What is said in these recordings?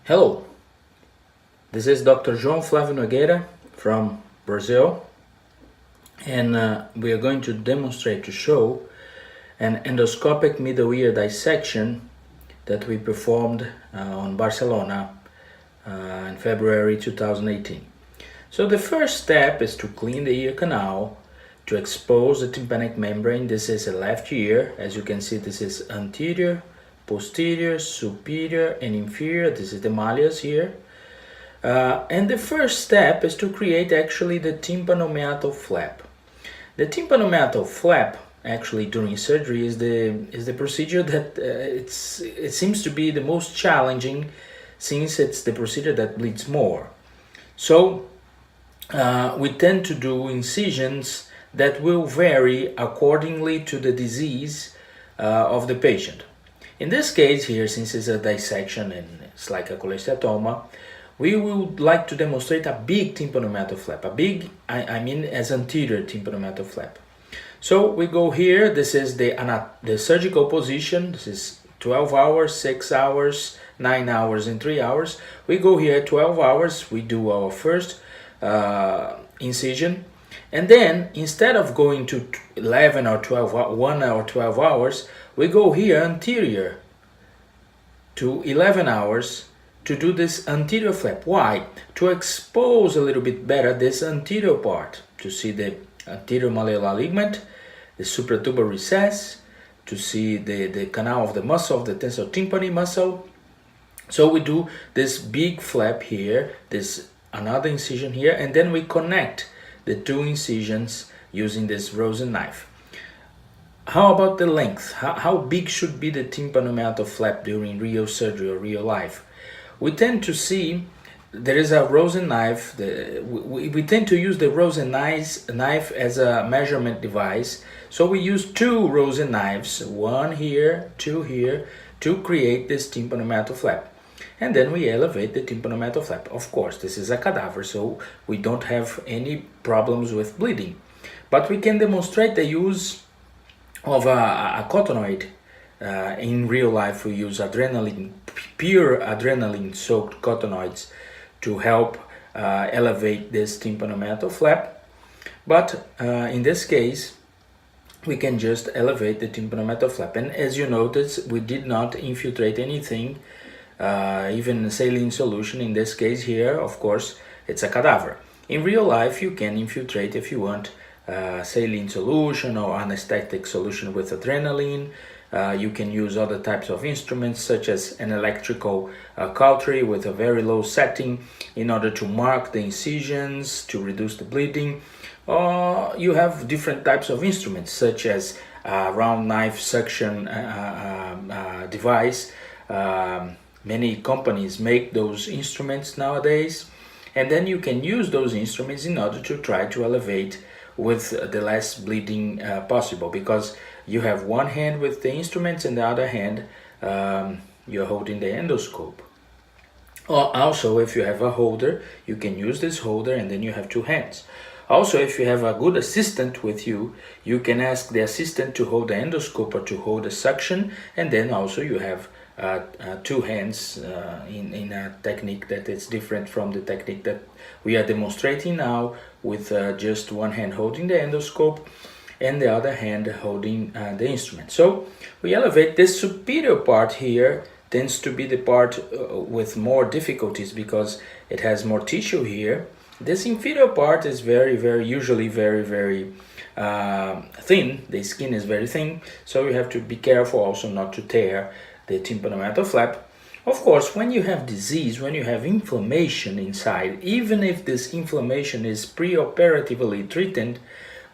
Hello, this is Dr. João Flávio Nogueira from Brazil, and we are going to demonstrate to show an endoscopic middle ear dissection that we performed on Barcelona in February 2018. So the first step is to clean the ear canal, to expose the tympanic membrane. This is a left ear. As you can see, this is anterior, posterior, superior, and inferior. This is the malleus here. And the first step is to create actually the tympanomeatal flap. The tympanomeatal flap actually during surgery is the procedure that it seems to be the most challenging, since it's the procedure that bleeds more. So we tend to do incisions that will vary accordingly to the disease of the patient. In this case here, since it's a dissection and it's like a cholesteatoma, we would like to demonstrate a big tympanomeatal flap. A big, I mean as anterior tympanomeatal flap. So we go here. This is the surgical position. This is 12 hours, 6 hours, 9 hours, and 3 hours. We go here 12 hours. We do our first incision. And then, instead of going to 11 or 12, 1 or 12 hours, we go here anterior to 11 hours to do this anterior flap. Why? To expose a little bit better this anterior part, to see the anterior malleolar ligament, the supratubar recess, to see the canal of the muscle, of the tensor tympani muscle. So we do this big flap here, this another incision here, and then we connect the two incisions using this Rosen knife. How about the length? How big should be the tympanomeatal flap during real surgery or real life? We tend to see there is a Rosen knife. We tend to use the Rosen knife as a measurement device. So we use two Rosen knives, one here, two here, to create this tympanomeatal flap. And then we elevate the tympanomeatal flap. Of course, this is a cadaver, so we don't have any problems with bleeding. But we can demonstrate the use of a cottonoid. In real life, we use adrenaline, pure adrenaline-soaked cottonoids to help elevate this tympanomeatal flap. But in this case, we can just elevate the tympanomeatal flap. And as you notice, we did not infiltrate anything. Even saline solution. In this case here, of course, it's a cadaver. In real life, you can infiltrate, if you want, saline solution or anesthetic solution with adrenaline. You can use other types of instruments, such as an electrical cautery with a very low setting in order to mark the incisions, to reduce the bleeding. Or you have different types of instruments, such as a round knife suction device. Many companies make those instruments nowadays, and then you can use those instruments in order to try to elevate with the less bleeding possible, because you have one hand with the instruments and the other hand you're holding the endoscope. Or also, if you have a holder, you can use this holder and then you have two hands. Also, if you have a good assistant with you, you can ask the assistant to hold the endoscope or to hold the suction, and then also you have two hands in a technique that is different from the technique that we are demonstrating now, with just one hand holding the endoscope and the other hand holding the instrument. So we elevate. This superior part here tends to be the part with more difficulties because it has more tissue here. This inferior part is usually very thin. The skin is very thin, so you have to be careful also not to tear the tympanomeatal flap. Of course, when you have disease, when you have inflammation inside, even if this inflammation is preoperatively treated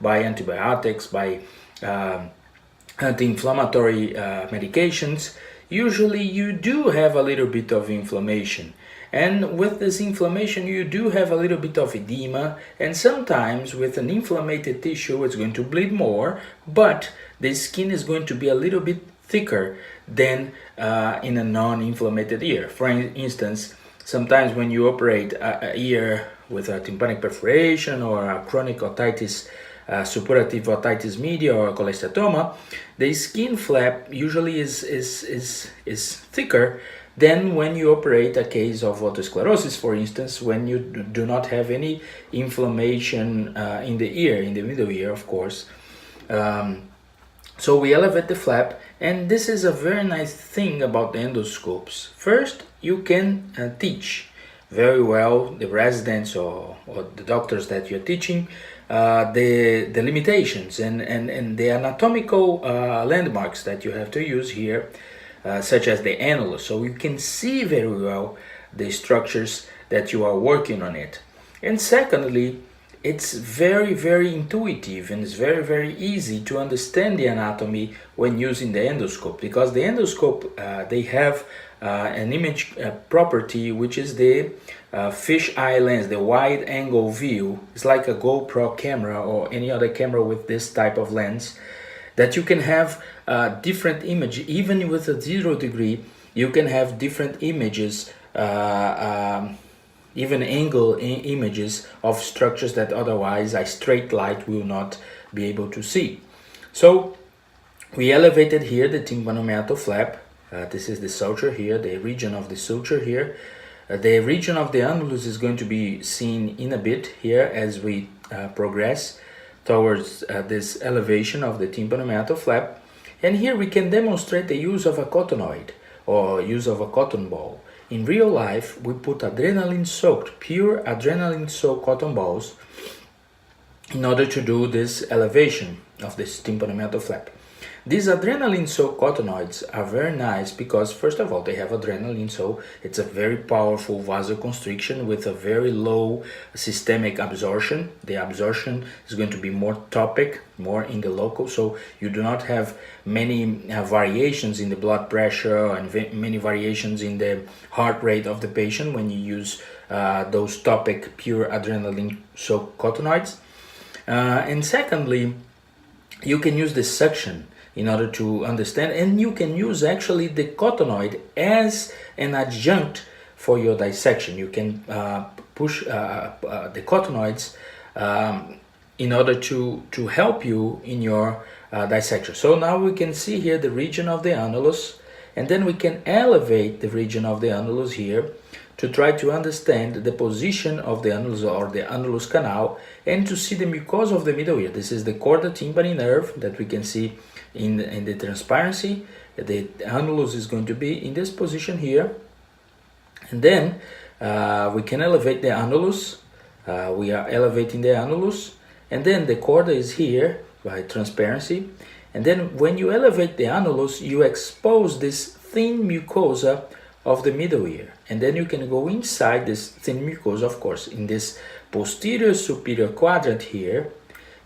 by antibiotics, by anti-inflammatory medications, usually you do have a little bit of inflammation. And with this inflammation, you do have a little bit of edema, and sometimes with an inflamed tissue, it's going to bleed more, but the skin is going to be a little bit thicker than in a non-inflamed ear. For instance, sometimes when you operate a ear with a tympanic perforation or a chronic otitis, suppurative otitis media or cholesteatoma, the skin flap usually is thicker than when you operate a case of otosclerosis, for instance, when you do not have any inflammation in the ear, in the middle ear, of course. So we elevate the flap, and this is a very nice thing about the endoscopes. First, you can teach very well the residents or the doctors that you're teaching the limitations and the anatomical landmarks that you have to use here, such as the annulus, so you can see very well the structures that you are working on it. And secondly, it's very intuitive, and it's very easy to understand the anatomy when using the endoscope, because the endoscope they have an image property, which is the fish eye lens, the wide angle view. It's like a GoPro camera or any other camera with this type of lens, that you can have different image. Even with a 0 degree, you can have different images, even angle images of structures that otherwise a straight light will not be able to see. So we elevated here the tympanomeatal flap. This is the suture here, the region of the suture here. The region of the annulus is going to be seen in a bit here as we progress towards this elevation of the tympanomeatal flap. And here we can demonstrate the use of a cotonoid or use of a cotton ball. In real life, we put adrenaline-soaked, pure adrenaline-soaked cotton balls in order to do this elevation of this tympanomeatal flap. These adrenaline-soaked cotonoids are very nice because, first of all, they have adrenaline, so it's a very powerful vasoconstriction with a very low systemic absorption. The absorption is going to be more topic, more in the local, so you do not have many variations in the blood pressure and many variations in the heart rate of the patient when you use those topic pure adrenaline-soaked cotonoids. And secondly, you can use dissection in order to understand, and you can use actually the cotonoid as an adjunct for your dissection. You can push the cotonoids in order to help you in your dissection. So now we can see here the region of the annulus, and then we can elevate the region of the annulus here to try to understand the position of the annulus or the annulus canal, and to see the mucosa of the middle ear. This is the chorda tympani nerve that we can see in the transparency. The annulus is going to be in this position here, and then we can elevate the annulus. We are elevating the annulus, and then the chorda is here by transparency. And then when you elevate the annulus, you expose this thin mucosa of the middle ear, and then you can go inside this thin mucosa. Of course, in this posterior superior quadrant here,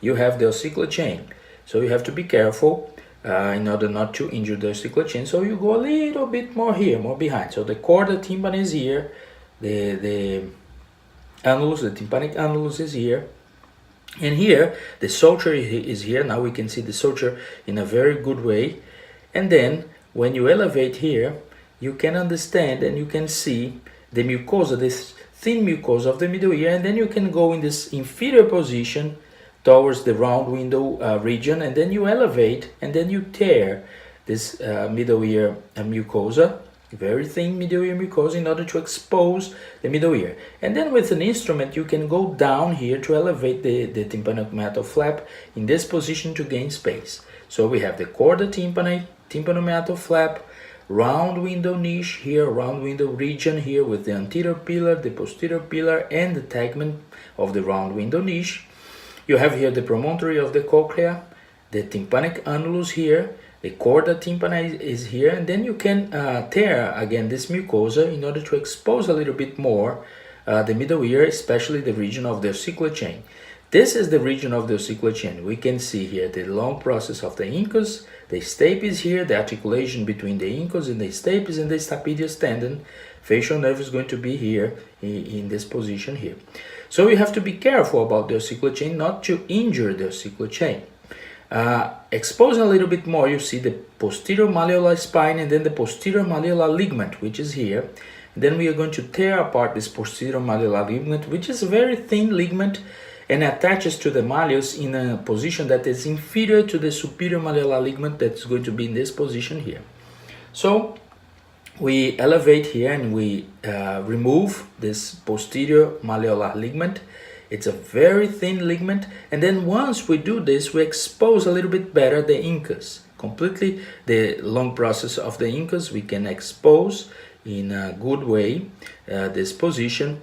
you have the ossicular chain, so you have to be careful in order not to injure the ossicular chain. So you go a little bit more here, more behind. So the chorda tympani is here, the annulus, the tympanic annulus is here, and here the suture is here. Now we can see the suture in a very good way. And then when you elevate here, you can understand and you can see the mucosa, this thin mucosa of the middle ear, and then you can go in this inferior position towards the round window region, and then you elevate and then you tear this middle ear mucosa, very thin middle ear mucosa, in order to expose the middle ear. And then with an instrument you can go down here to elevate the tympanomeatal flap in this position to gain space. So we have the chorda tympani, tympanomeatal flap, round window niche here, round window region here with the anterior pillar, the posterior pillar, and the tegment of the round window niche. You have here the promontory of the cochlea, the tympanic annulus here, the chorda tympani is here, and then you can tear again this mucosa in order to expose a little bit more the middle ear, especially the region of the ossicular chain. This is the region of the ossicular chain. We can see here the long process of the incus, the stapes here, the articulation between the incus and the stapes and the stapedius tendon. Facial nerve is going to be here in this position here. So you have to be careful about the ossicular chain, not to injure the ossicular chain. Exposing a little bit more, you see the posterior malleolar spine and then the posterior malleolar ligament, which is here. Then we are going to tear apart this posterior malleolar ligament, which is a very thin ligament and attaches to the malleus in a position that is inferior to the superior malleolar ligament that is going to be in this position here. So we elevate here and we remove this posterior malleolar ligament. It's a very thin ligament, and then once we do this, we expose a little bit better the incus. Completely the long process of the incus we can expose in a good way this position,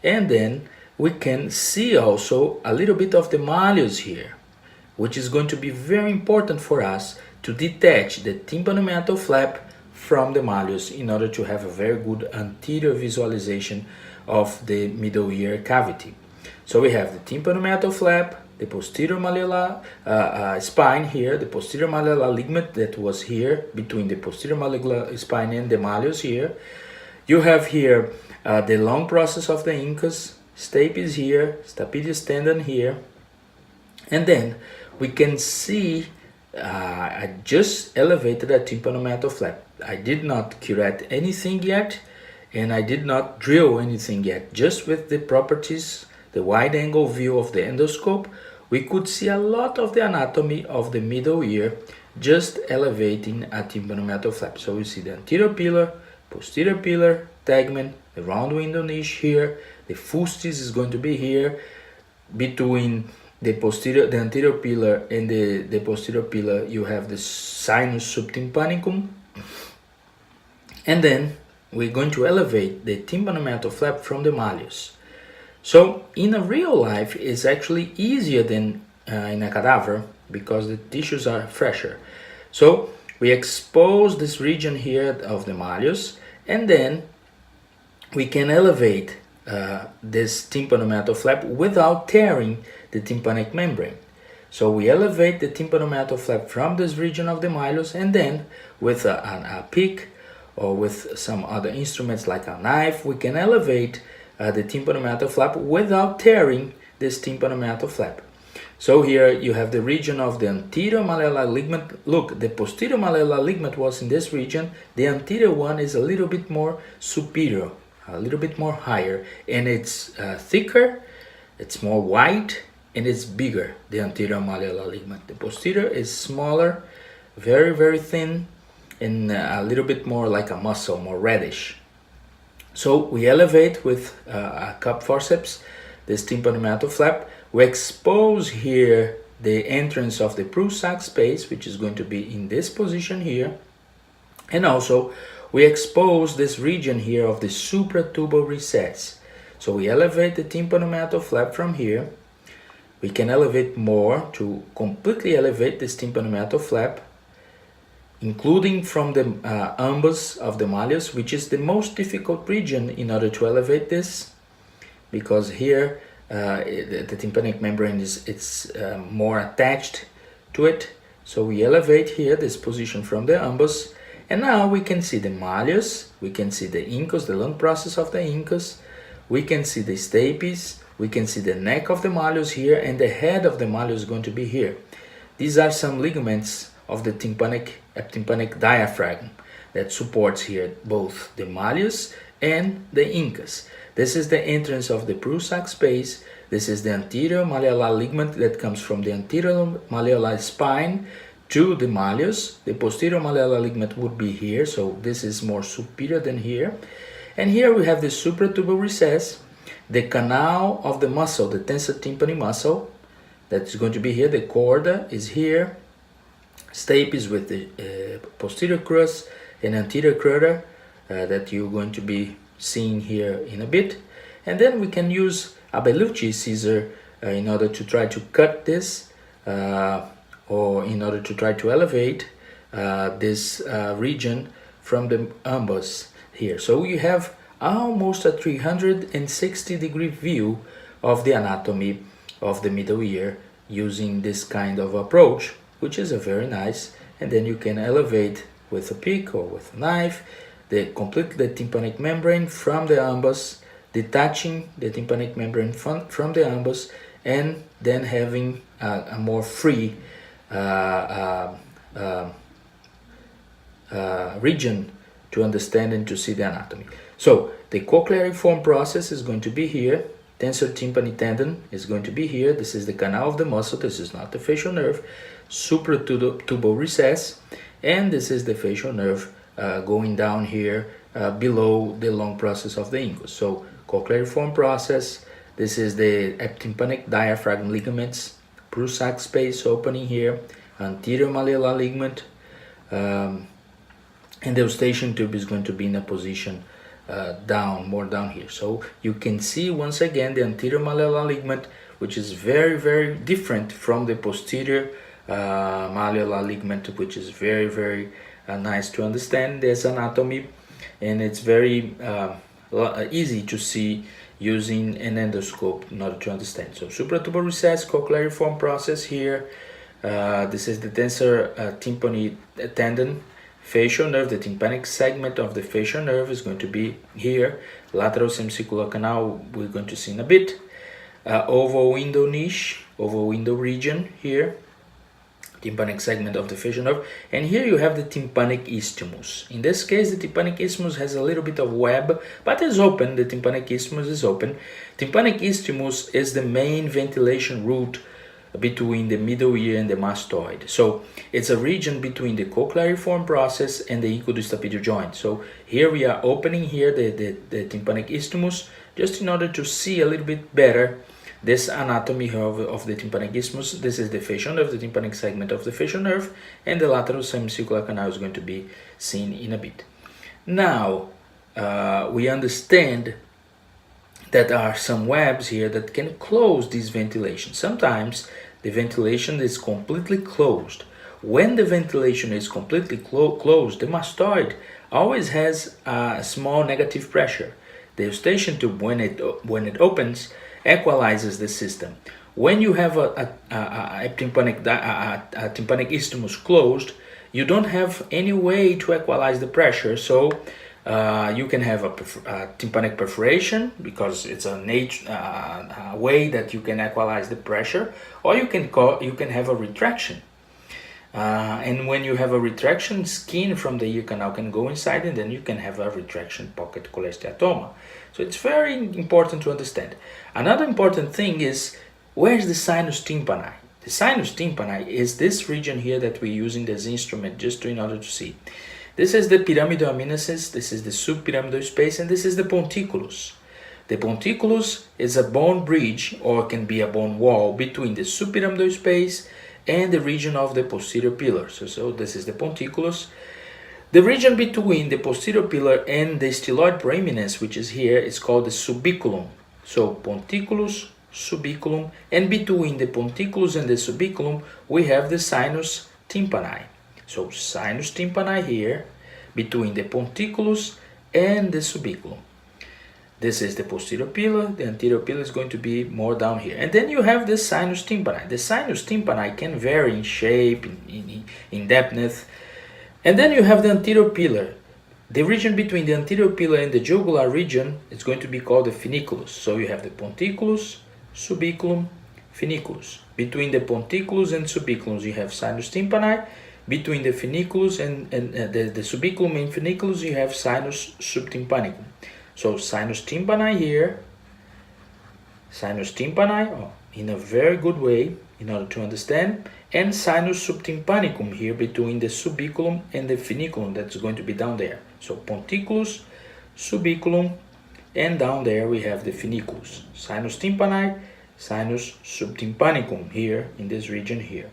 and then we can see also a little bit of the malleus here, which is going to be very important for us to detach the tympanomeatal flap from the malleus in order to have a very good anterior visualization of the middle ear cavity. So we have the tympanomeatal flap, the posterior malleolar spine here, the posterior malleolar ligament that was here between the posterior malleolar spine and the malleus here. You have here the long process of the incus, stapes here, stapedius tendon here, and then we can see I just elevated a tympanomeatal flap. I did not curette anything yet, and I did not drill anything yet. Just with the properties, the wide angle view of the endoscope, we could see a lot of the anatomy of the middle ear just elevating a tympanomeatal flap. So we see the anterior pillar, posterior pillar, tegmen, the round window niche here, the fustis is going to be here. Between the anterior pillar and the posterior pillar, you have the sinus subtympanicum, and then we're going to elevate the tympanomeatal flap from the malleus. So in a real life, it's actually easier than in a cadaver because the tissues are fresher. So we expose this region here of the malleus, and then we can elevate this tympanomeatal flap without tearing the tympanic membrane. So we elevate the tympanomeatal flap from this region of the malleus, and then with a pick or with some other instruments like a knife, we can elevate the tympanomeatal flap without tearing this tympanomeatal flap. So here you have the region of the anterior malleolar ligament. Look, the posterior malleolar ligament was in this region. The anterior one is a little bit more superior, a little bit more higher, and it's thicker, it's more wide, and it's bigger, the anterior malleolar ligament. The posterior is smaller, very, very thin, and a little bit more like a muscle, more reddish. So we elevate with a cup forceps this tympanomeatal flap. We expose here the entrance of the Prusac space, which is going to be in this position here. And also we expose this region here of the supratubal recess. So we elevate the tympanomeatal flap from here. We can elevate more to completely elevate this tympanomeatal flap, including from the umbus of the malleus, which is the most difficult region in order to elevate this, because here the tympanic membrane is more attached to it. So we elevate here this position from the umbus, and now we can see the malleus, we can see the incus, the long process of the incus, we can see the stapes, we can see the neck of the malleus here, and the head of the malleus is going to be here. These are some ligaments of the tympanic diaphragm that supports here both the malleus and the incus. This is the entrance of the Prusac space. This is the anterior malleolar ligament that comes from the anterior malleolar spine to the malleus. The posterior malleolar ligament would be here, so this is more superior than here. And here we have the supratubal recess, the canal of the muscle, the tensor tympani muscle, that's going to be here. The chorda is here. Stapes with the posterior crus and anterior crura that you're going to be seeing here in a bit. And then we can use a Bellucci scissor in order to try to cut this or in order to try to elevate this region from the umbus here. So you have almost a 360-degree view of the anatomy of the middle ear using this kind of approach, which is a very nice. And then you can elevate with a pick or with a knife the tympanic membrane from the umbus, detaching the tympanic membrane from the umbus, and then having a more free region to understand and to see the anatomy. So the cochleariform process is going to be here. Tensor tympani tendon is going to be here. This is the canal of the muscle. This is not the facial nerve. Supratubal recess, and this is the facial nerve going down here below the long process of the incus. So cochleariform process, this is the epitympanic diaphragm ligaments, Prusac space opening here, anterior malleolar ligament, and the eustachian tube is going to be in a position more down here. So you can see once again the anterior malleolar ligament, which is very different from the posterior malleolar ligament, which is very nice to understand this anatomy, and it's very easy to see using an endoscope in order to understand. So supratuber recess, cochleariform process here. This is the tensor tympani tendon, facial nerve, the tympanic segment of the facial nerve is going to be here. Lateral semicircular canal we're going to see in a bit. Oval window niche, oval window region here, tympanic segment of the facial nerve, and here you have the tympanic isthmus. In this case, the tympanic isthmus has a little bit of web, but is open. The tympanic isthmus is open. Tympanic isthmus is the main ventilation route between the middle ear and the mastoid. So it's a region between the cochleariform process and the incudostapedial joint. So here we are opening here the tympanic isthmus, just in order to see a little bit better this anatomy of the tympanic isthmus. This is the facial nerve, the tympanic segment of the facial nerve, and the lateral semicircular canal is going to be seen in a bit. Now, we understand that there are some webs here that can close this ventilation. Sometimes the ventilation is completely closed. When the ventilation is completely closed, the mastoid always has a small negative pressure. The eustachian tube, when it opens, equalizes the system. When you have a tympanic isthmus closed, you don't have any way to equalize the pressure, so you can have a tympanic perforation, because it's a way that you can equalize the pressure, or you can have a retraction. And when you have a retraction, skin from the ear canal can go inside, and then you can have a retraction pocket cholesteatoma. So it's very important to understand. Another important thing is, where's the sinus tympani? The sinus tympani is this region here that we're using this instrument just in order to see. This is the pyramidal aminosis, this is the subpyramidal space, and this is the ponticulus. The ponticulus is a bone bridge, or can be a bone wall, between the subpyramidal space and the region of the posterior pillar. So this is the ponticulus. The region between the posterior pillar and the styloid proeminence, which is here, is called the subiculum. So ponticulus, subiculum, and between the ponticulus and the subiculum, we have the sinus tympani. So sinus tympani here, between the ponticulus and the subiculum. This is the posterior pillar, the anterior pillar is going to be more down here. And then you have the sinus tympani. The sinus tympani can vary in shape, in depth. And then you have the anterior pillar. The region between the anterior pillar and the jugular region is going to be called the funiculus. So you have the ponticulus, subiculum, funiculus. Between the ponticulus and subiculum, you have sinus tympani. Between the funiculus and the subiculum and funiculus, you have sinus subtympanicum. So sinus tympani here, sinus tympani in a very good way in order to understand, and sinus subtympanicum here between the subiculum and the funiculum, that's going to be down there. So ponticulus, subiculum, and down there we have the funiculus. Sinus tympani, sinus subtympanicum here in this region here.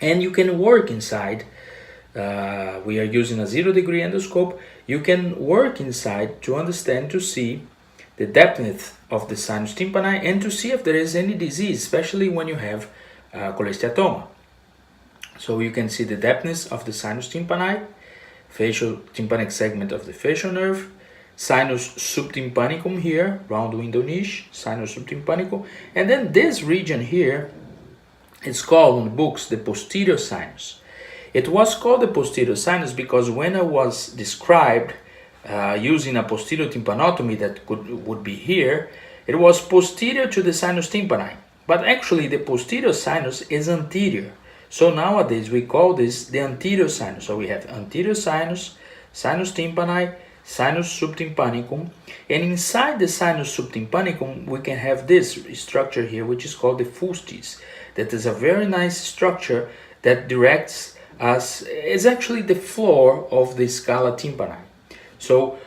And you can work inside, we are using a 0-degree endoscope, you can work inside to understand, to see the depth of the sinus tympani and to see if there is any disease, especially when you have cholesteatoma. So you can see the depthness of the sinus tympani, facial tympanic segment of the facial nerve, sinus subtympanicum here, round window niche, sinus subtympanicum, and then this region here, it's called in the books the posterior sinus. It was called the posterior sinus because when it was described using a posterior tympanotomy that would be here, it was posterior to the sinus tympani. But actually the posterior sinus is anterior. So nowadays we call this the anterior sinus. So we have anterior sinus, sinus tympani, sinus subtympanicum, and inside the sinus subtympanicum we can have this structure here, which is called the fustes. That is a very nice structure that directs us, is actually the floor of the scala tympani. So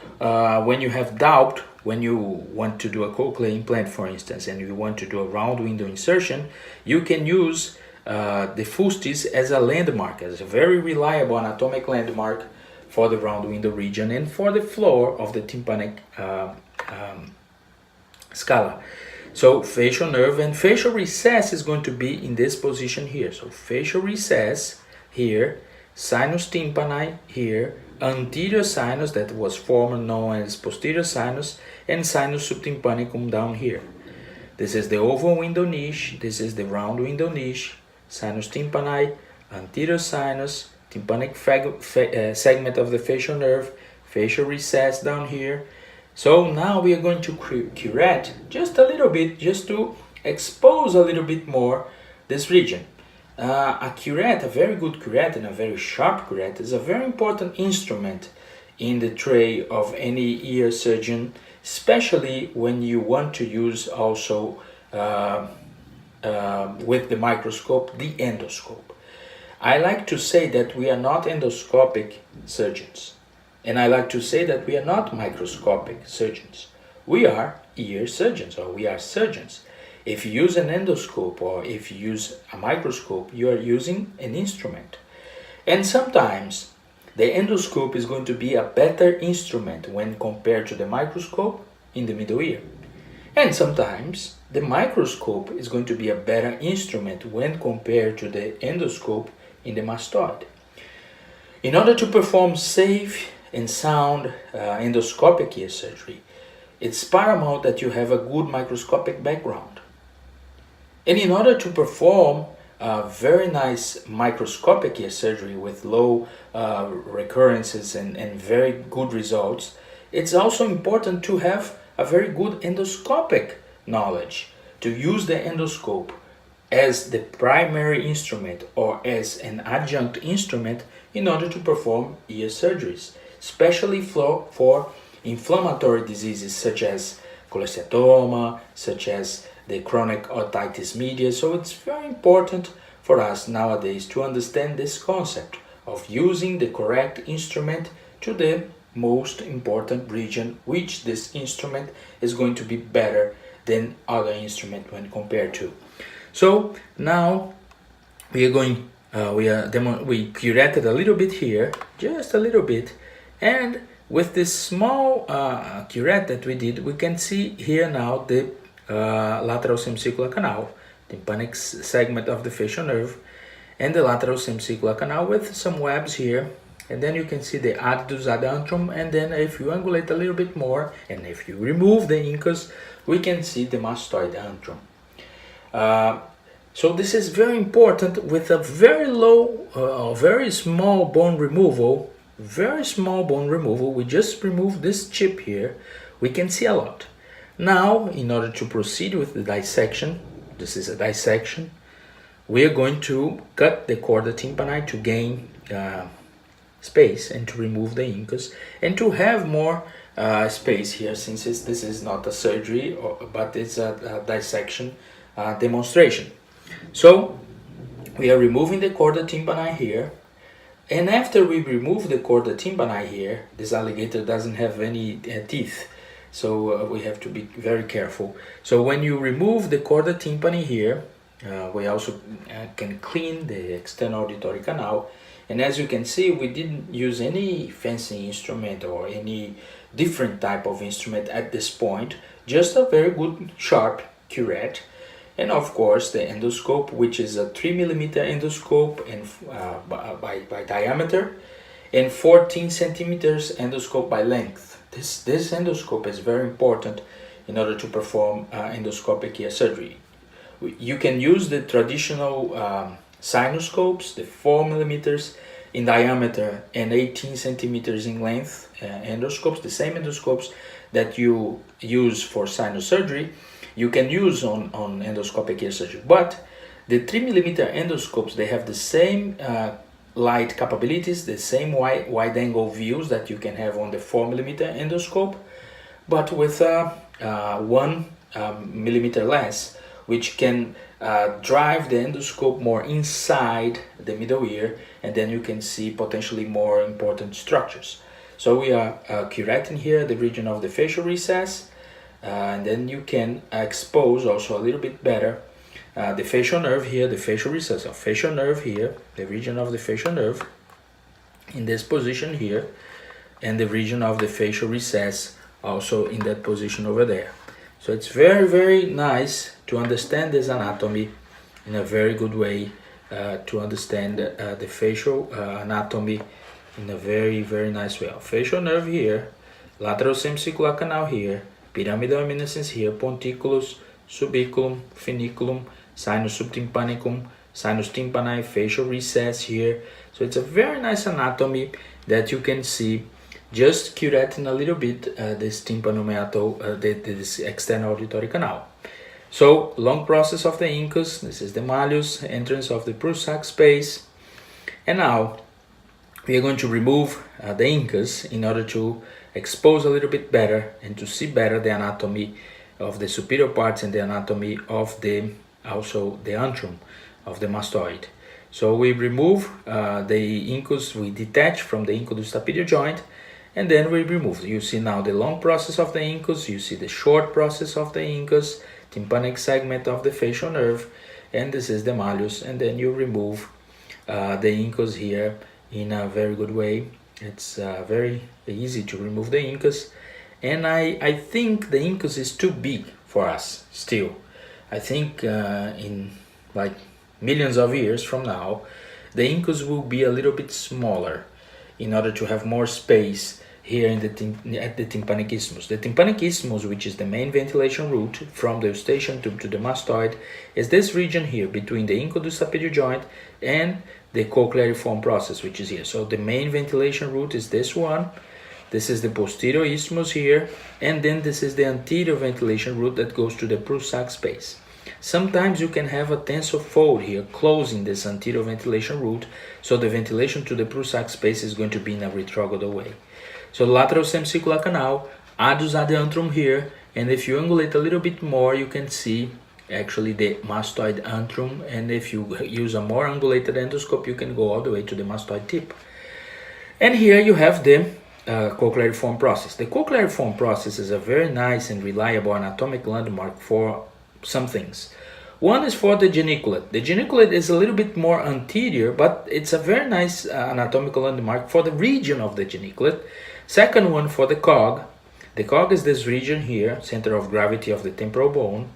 when you have doubt, when you want to do a cochlear implant, for instance, and you want to do a round window insertion, you can use the fustes as a landmark, as a very reliable anatomic landmark for the round window region and for the floor of the tympanic scala. So facial nerve and facial recess is going to be in this position here. So facial recess here, sinus tympani here, anterior sinus that was formerly known as posterior sinus, and sinus subtympanicum down here. This is the oval window niche, this is the round window niche, sinus tympani, anterior sinus, tympanic segment of the facial nerve, facial recess down here. So now we are going to curette just a little bit, just to expose a little bit more this region. A curette, a very good curette and a very sharp curette, is a very important instrument in the tray of any ear surgeon, especially when you want to use also with the microscope, the endoscope. I like to say that we are not endoscopic surgeons. And I like to say that we are not microscopic surgeons. We are ear surgeons, or we are surgeons. If you use an endoscope or if you use a microscope, you are using an instrument. And sometimes the endoscope is going to be a better instrument when compared to the microscope in the middle ear. And sometimes the microscope is going to be a better instrument when compared to the endoscope in the mastoid. In order to perform safe and sound endoscopic ear surgery, it's paramount that you have a good microscopic background. And in order to perform a very nice microscopic ear surgery with low recurrences and very good results, it's also important to have a very good endoscopic knowledge, to use the endoscope as the primary instrument or as an adjunct instrument in order to perform ear surgeries, especially for inflammatory diseases such as cholesteatoma, such as the chronic otitis media. So it's very important for us nowadays to understand this concept of using the correct instrument to the most important region, which this instrument is going to be better than other instrument when compared to. So now we are going, we curetted a little bit here, just a little bit, and with this small curette that we did, we can see here now the lateral semicircular canal, tympanic segment of the facial nerve, and the lateral semicircular canal with some webs here. And then you can see the adductus ad antrum, and then if you angulate a little bit more, and if you remove the incus, we can see the mastoid antrum. So this is very important with a very low, very small bone removal, we just remove this chip here, we can see a lot. Now, in order to proceed with the dissection, this is a dissection, we are going to cut the chorda tympani to gain space and to remove the incus and to have more space here, since this is not a surgery, but it's a dissection demonstration. So we are removing the chorda tympani here, and after we remove the chorda tympani here, this alligator doesn't have any teeth, so we have to be very careful. So when you remove the chorda tympani here, we also can clean the external auditory canal. And as you can see, we didn't use any fancy instrument or any different type of instrument at this point, just a very good sharp curette. And of course the endoscope, which is a 3mm endoscope and by diameter, and 14 centimeters endoscope by length. This endoscope is very important in order to perform endoscopic ear surgery. You can use the traditional sinuscopes, the 4mm in diameter and 18 centimeters in length endoscopes, the same endoscopes that you use for sinus surgery, you can use on endoscopic ear surgery. But the 3mm endoscopes, they have the same light capabilities, the same wide angle views that you can have on the 4mm endoscope, but with 1mm less, which can drive the endoscope more inside the middle ear, and then you can see potentially more important structures. So we are curating here the region of the facial recess, and then you can expose also a little bit better the facial nerve here, the facial recess of facial nerve here, the region of the facial nerve in this position here, and the region of the facial recess also in that position over there. So it's very, very nice to understand this anatomy in a very good way, to understand the facial anatomy in a very, very nice way. Facial nerve here, lateral semicircular canal here, pyramidal eminence here, ponticulus, subiculum, funiculum, sinus subtympanicum, sinus tympani, facial recess here. So it's a very nice anatomy that you can see just curating a little bit this tympanomeatal, this external auditory canal. So long process of the incus, this is the malleus, entrance of the prusac space, and now we are going to remove the incus in order to expose a little bit better and to see better the anatomy of the superior parts and the anatomy of the also the antrum of the mastoid. So we remove the incus, we detach from the incudus joint, and then we remove. You see now the long process of the incus, you see the short process of the incus, tympanic segment of the facial nerve, and this is the malleus, and then you remove the incus here in a very good way. It's very easy to remove the incus, and I think the incus is too big for us still. I think in like millions of years from now, the incus will be a little bit smaller in order to have more space here in at the tympanic isthmus. The tympanic isthmus, which is the main ventilation route from the eustachian tube to the mastoid, is this region here between the incudus joint and the cochleariform process, which is here. So the main ventilation route is this one. This is the posterior isthmus here, and then this is the anterior ventilation route that goes to the prusac space. Sometimes you can have a tensor fold here closing this anterior ventilation route, so the ventilation to the prusac space is going to be in a retrograde way. So lateral semicircular canal, adus ad antrum here, and if you angulate a little bit more, you can see actually the mastoid antrum, and if you use a more angulated endoscope, you can go all the way to the mastoid tip. And here you have the cochleariform process. The cochleariform process is a very nice and reliable anatomic landmark for some things. One is for the geniculate. The geniculate is a little bit more anterior, but it's a very nice anatomical landmark for the region of the geniculate. Second one for the cog. The cog is this region here, center of gravity of the temporal bone.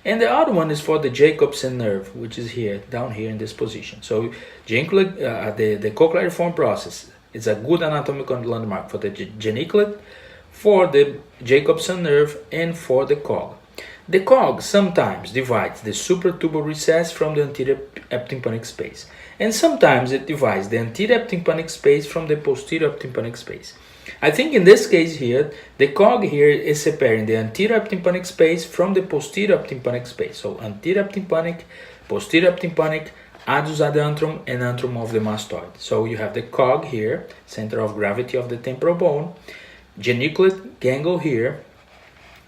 And the other one is for the Jacobson nerve, which is here, down here in this position. So the cochleariform process is a good anatomical landmark for the geniculate, for the Jacobson nerve, and for the cog. The cog sometimes divides the supratubar recess from the anterior eptympanic space, and sometimes it divides the anterior eptympanic space from the posterior eptympanic space. I think in this case here, the cog here is separating the anterior eptympanic space from the posterior eptympanic space. So anterior eptympanic, posterior eptympanic, adus ad antrum, and antrum of the mastoid. So you have the cog here, center of gravity of the temporal bone, geniculate gangle here,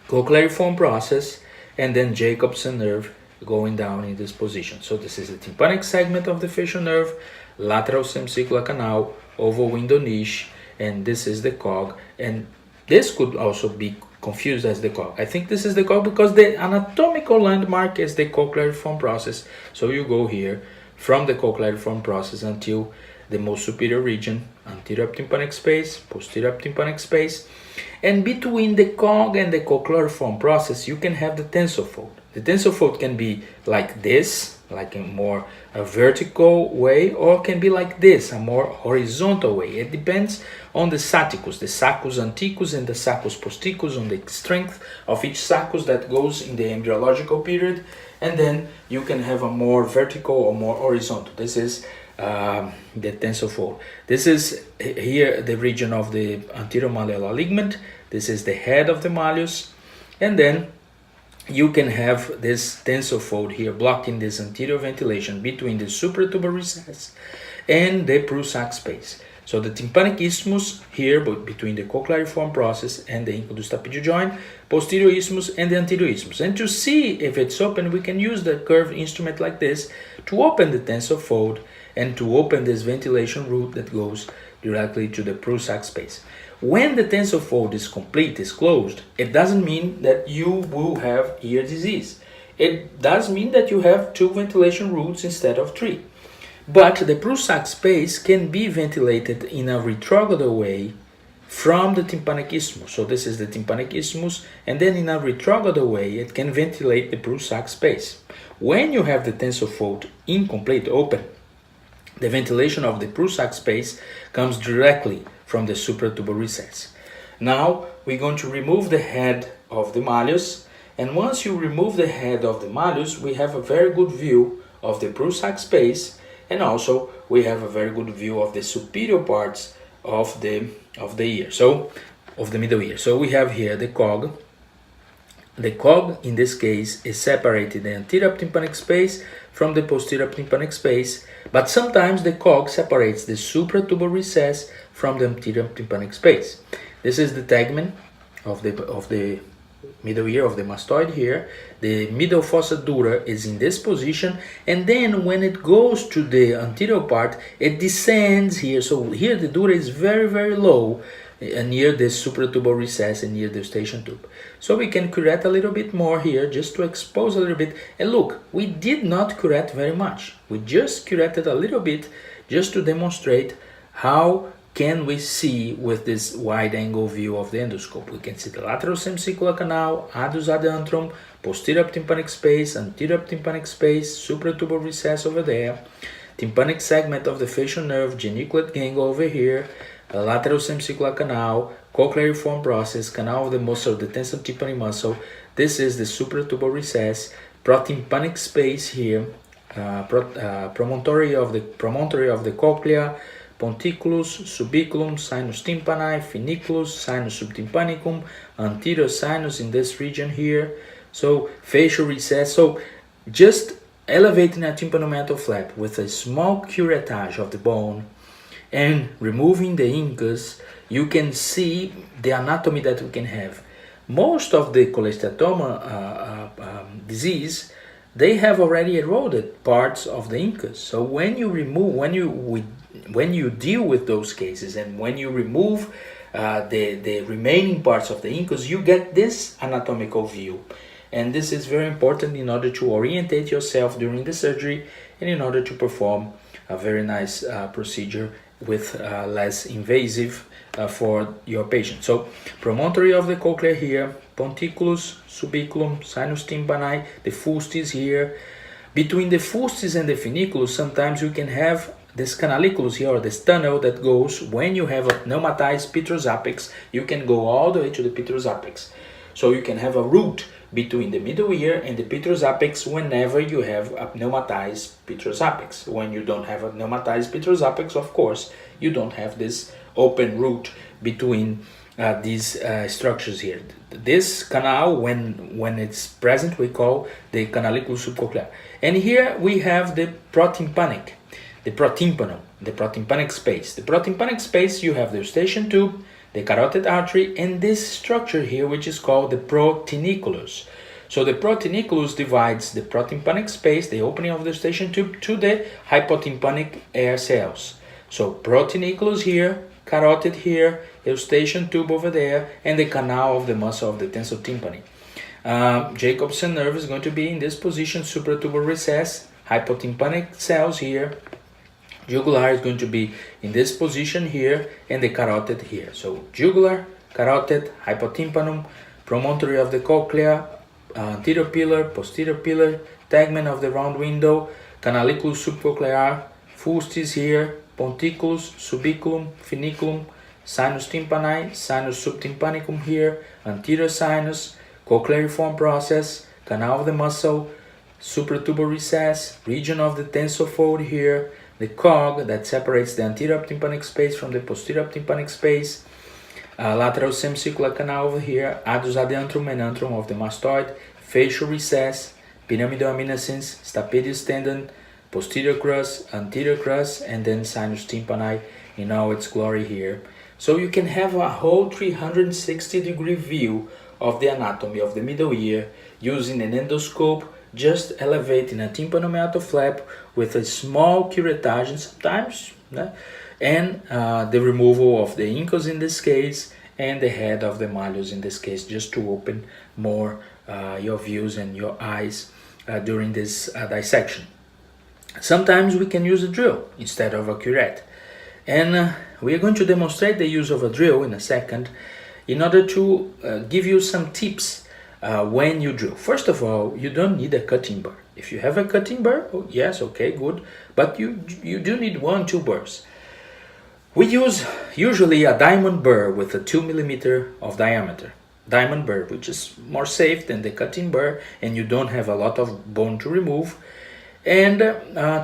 cochleariform process, and then Jacobson nerve going down in this position. So this is the tympanic segment of the facial nerve, lateral semicircular canal, oval window niche, and this is the cog. And this could also be confused as the cog. I think this is the cog because the anatomical landmark is the cochleariform process. So you go here from the cochleariform process until the most superior region, anterior tympanic space, posterior tympanic space. And between the cog and the cochleariform process, you can have the tensor fold. The tensor fold can be like this, like a more vertical way, or can be like this, a more horizontal way. It depends on the saccus, the saccus anticus and the saccus posticus, on the strength of each saccus that goes in the embryological period, and then you can have a more vertical or more horizontal. This is the tensor fold. This is here the region of the anterior malleolar ligament. This is the head of the malleus, and then you can have this tensor fold here blocking this anterior ventilation between the supratubar recess and the prusac space. So the tympanic isthmus here between the cochleariform process and the incudus joint, posterior isthmus and the anterior isthmus. And to see if it's open, we can use the curved instrument like this to open the tensor fold and to open this ventilation route that goes directly to the prusac space. When the tensor fold is complete, is closed, it doesn't mean that you will have ear disease. It does mean that you have 2 ventilation routes instead of 3. But the Prusac space can be ventilated in a retrograde way from the tympanic isthmus. So this is the tympanic isthmus, and then in a retrograde way it can ventilate the Prusac space. When you have the tensor fold incomplete, open, the ventilation of the Prusac space comes directly from the supratubar recess. Now we're going to remove the head of the malleus, and once you remove the head of the malleus, we have a very good view of the Prusac space, and also we have a very good view of the superior parts of the ear, so of the middle ear. So we have here the cog. The cog in this case is separated the anterior tympanic space from the posterior tympanic space, but sometimes the cog separates the supratubar recess from the anterior tympanic space. This is the tegmen of the middle ear, of the mastoid here. The middle fossa dura is in this position, and then when it goes to the anterior part, it descends here. So here the dura is very, very low near the supratubar recess and near the eustachian tube. So we can curette a little bit more here just to expose a little bit. And look, we did not curette very much. We just curetted a little bit just to demonstrate how can we see with this wide angle view of the endoscope. We can see the lateral semicircular canal, adus ad antrum, posterior tympanic space, anterior tympanic space, supratubar recess over there, tympanic segment of the facial nerve, geniculate gangle over here, a lateral semicircular canal, cochleariform process, canal of the muscle, the tensor tympani muscle. This is the supratubar recess, protympanic space here, promontory of the cochlea, ponticulus, subiculum, sinus tympani, funiculus, sinus subtympanicum, anterior sinus in this region here. So facial recess. So just elevating a tympanomeatal flap with a small curettage of the bone and removing the incus, you can see the anatomy that we can have. Most of the cholesteatoma disease, they have already eroded parts of the incus. So when you remove, when you deal with those cases and when you remove the remaining parts of the incus, you get this anatomical view. And this is very important in order to orientate yourself during the surgery and in order to perform a very nice procedure with less invasive for your patient. So promontory of the cochlea here, ponticulus, subiculum, sinus tympani, the fustes here. Between the fustes and the funiculus, sometimes you can have this canaliculus here, or this tunnel that goes, when you have a pneumatized petrous apex, you can go all the way to the petrous apex. So you can have a root between the middle ear and the petrous apex whenever you have a pneumatized petrous apex. When you don't have a pneumatized petrous apex, of course, you don't have this open root between these structures here. This canal, when it's present, we call the canaliculus subcochlear. And here we have the protympanic, the protympanum, the protympanic space. The protympanic space, you have the eustachian tube, the carotid artery, and this structure here, which is called the protiniculus. So the protiniculus divides the protympanic space, the opening of the eustachian tube, to the hypotympanic air cells. So protiniculus here, carotid here, eustachian tube over there, and the canal of the muscle of the tensor tympani. Jacobson nerve is going to be in this position, supratubar recess, hypotympanic cells here. Jugular is going to be in this position here, and the carotid here. So jugular, carotid, hypotympanum, promontory of the cochlea, anterior pillar, posterior pillar, tegmen of the round window, canaliculus subcochlear, fustes here, ponticulus, subiculum, funiculum, sinus tympani, sinus subtympanicum here, anterior sinus, cochleariform process, canal of the muscle, supratubar recess, region of the tensor fold here, the cog that separates the anterior tympanic space from the posterior tympanic space, lateral semicircular canal over here, adus ad antrum and antrum of the mastoid, facial recess, pyramidal eminence, stapedius tendon, posterior crus, anterior crus, and then sinus tympani in all its glory here. So you can have a whole 360-degree view of the anatomy of the middle ear using an endoscope, just elevating a tympanomeatal flap with a small curettage, and sometimes and the removal of the incus in this case, and the head of the malleus in this case, just to open more your views and your eyes during this dissection. Sometimes we can use a drill instead of a curette, and we are going to demonstrate the use of a drill in a second in order to give you some tips when you drill. First of all, you don't need a cutting burr. If you have a cutting burr, oh, yes, okay, good, but you do need 1-2 burrs. We use usually a diamond burr with a 2 millimeter of diameter. Diamond burr, which is more safe than the cutting burr, and you don't have a lot of bone to remove, and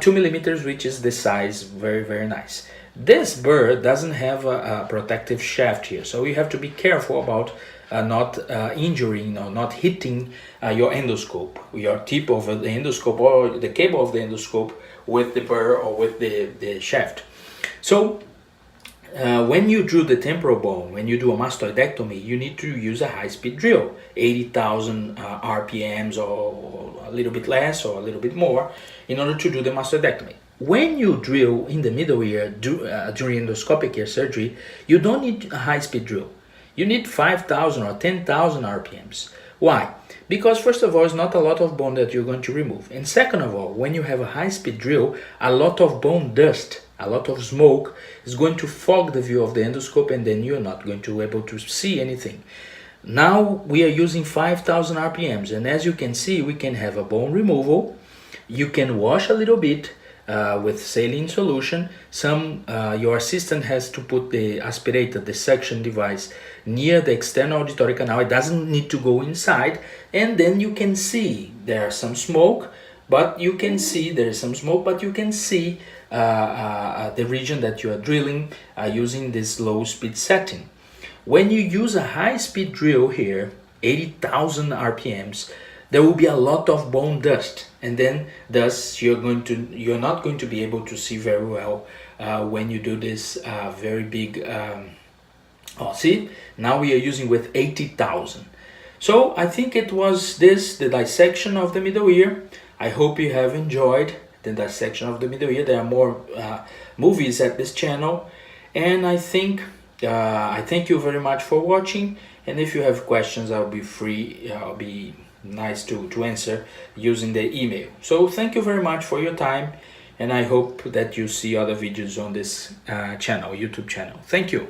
2 millimeters, which is the size, very, very nice. This burr doesn't have a protective shaft here, so you have to be careful about not injuring or not hitting your endoscope, your tip of the endoscope or the cable of the endoscope with the burr or with the shaft. So when you drill the temporal bone, when you do a mastoidectomy, you need to use a high-speed drill, 80,000 RPMs or a little bit less or a little bit more, in order to do the mastoidectomy. When you drill in the middle ear during endoscopic ear surgery, you don't need a high-speed drill. You need 5,000 or 10,000 RPMs. Why? Because first of all, it's not a lot of bone that you're going to remove. And second of all, when you have a high-speed drill, a lot of bone dust, a lot of smoke is going to fog the view of the endoscope, and then you're not going to be able to see anything. Now we are using 5,000 RPMs, and as you can see, we can have a bone removal. You can wash a little bit with saline solution. Your assistant has to put the aspirator, the suction device, near the external auditory canal. It doesn't need to go inside, and then you can see there's some smoke, but you can see the region that you are drilling using this low speed setting. When you use a high speed drill here, 80,000 RPMs, there will be a lot of bone dust, and then thus you're not going to be able to see very well when you do this very big see, now we are using with 80,000. So I think it was the dissection of the middle ear. I hope you have enjoyed the dissection of the middle ear. There are more movies at this channel, and I thank you very much for watching. And if you have questions, I'll be nice to answer using the email. So thank you very much for your time, and I hope that you see other videos on this YouTube channel. Thank you.